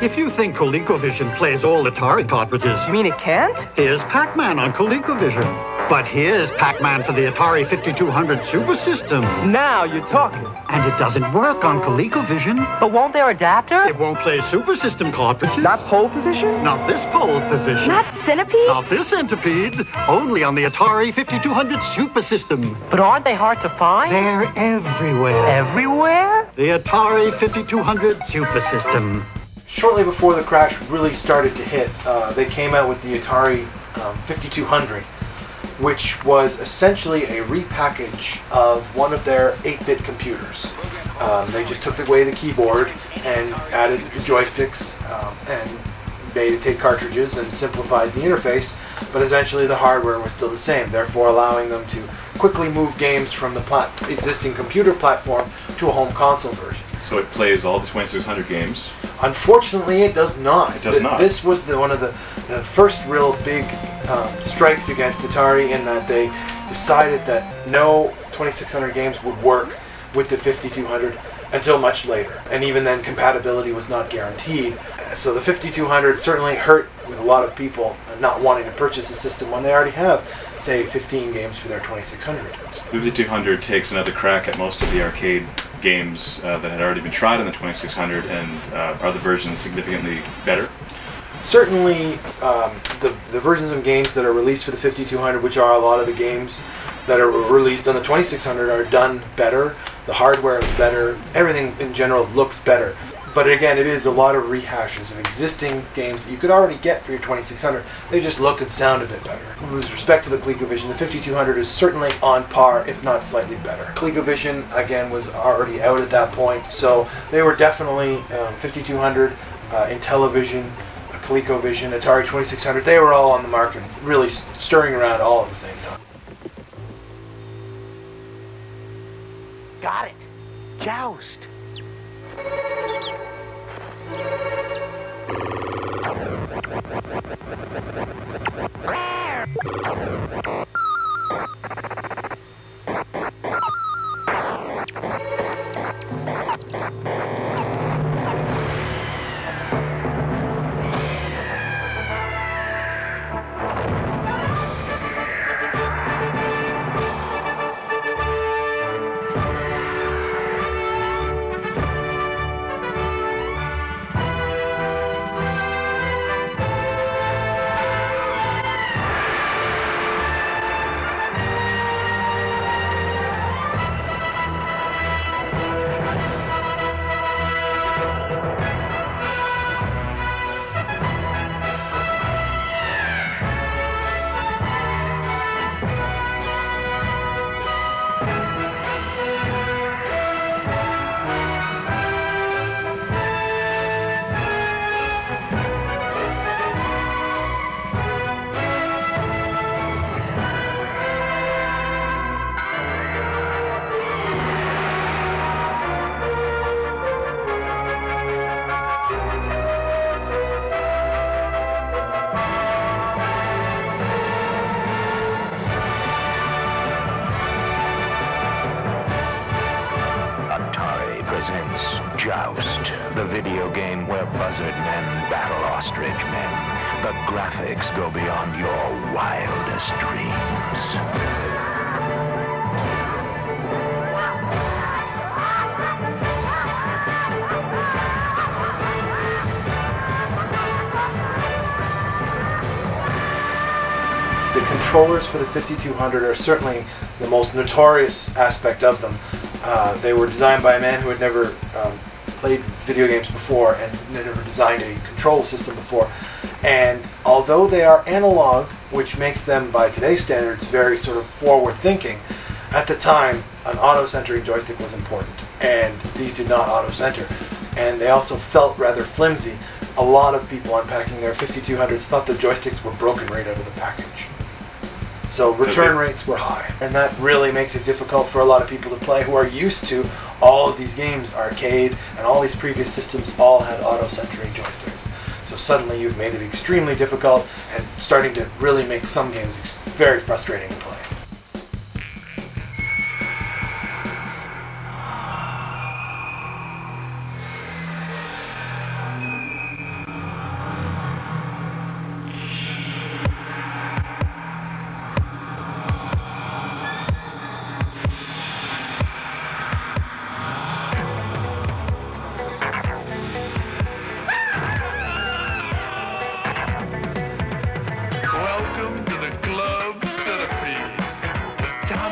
If you think Colecovision plays all Atari cartridges... You mean it can't? Here's Pac-Man on Colecovision. But here's Pac-Man for the Atari 5200 Super System. Now you're talking. And it doesn't work on Colecovision. But won't their adapter? It won't play Super System cartridges. Not pole position? Not this pole position. Not centipedes? Not this centipedes. Only on the Atari 5200 Super System. But aren't they hard to find? They're everywhere. Everywhere? The Atari 5200 Super System. Shortly before the crash really started to hit, they came out with the Atari 5200, which was essentially a repackage of one of their 8-bit computers. They just took away the keyboard and added the joysticks and made it take cartridges and simplified the interface, but essentially the hardware was still the same, therefore allowing them to quickly move games from the existing computer platform to a home console version. So it plays all the 2600 games? Unfortunately, it does not. It does not. This was one of the first real big strikes against Atari, in that they decided that no 2600 games would work with the 5200 until much later. And even then, compatibility was not guaranteed. So the 5200 certainly hurt with a lot of people not wanting to purchase a system when they already have, say, 15 games for their 2600. So the 5200 takes another crack at most of the arcade games that had already been tried on the 2600, and are the versions significantly better? Certainly, the versions of games that are released for the 5200, which are a lot of the games that are released on the 2600, are done better. The hardware is better. Everything in general looks better. But again, it is a lot of rehashes of existing games that you could already get for your 2600. They just look and sound a bit better. With respect to the ColecoVision, the 5200 is certainly on par, if not slightly better. ColecoVision, again, was already out at that point, so they were definitely 5200, Intellivision, ColecoVision, Atari 2600. They were all on the market, really stirring around all at the same time. Got it. Joust. presents Joust, the video game where buzzard men battle ostrich men. The graphics go beyond your wildest dreams. The controllers for the 5200 are certainly the most notorious aspect of them. They were designed by a man who had never played video games before and never designed a control system before. And although they are analog, which makes them, by today's standards, very sort of forward-thinking, at the time, an auto-centering joystick was important. And these did not auto-center. And they also felt rather flimsy. A lot of people unpacking their 5200s thought the joysticks were broken right out of the package. So return rates were high, and that really makes it difficult for a lot of people to play who are used to all of these games, arcade, and all these previous systems all had auto-centering joysticks. So suddenly you've made it extremely difficult and starting to really make some games very frustrating to play.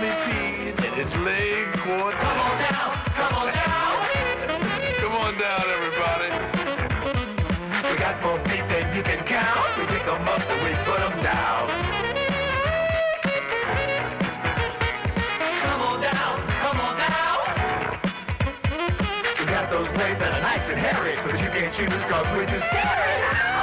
millipedes and its leg quartet. Come on down, come on down. Come on down, everybody. We got more feet than you can count. We pick them up and we put them down. Come on down, come on down. We got those legs that are nice and hairy, but you can't choose 'cause we're too scary.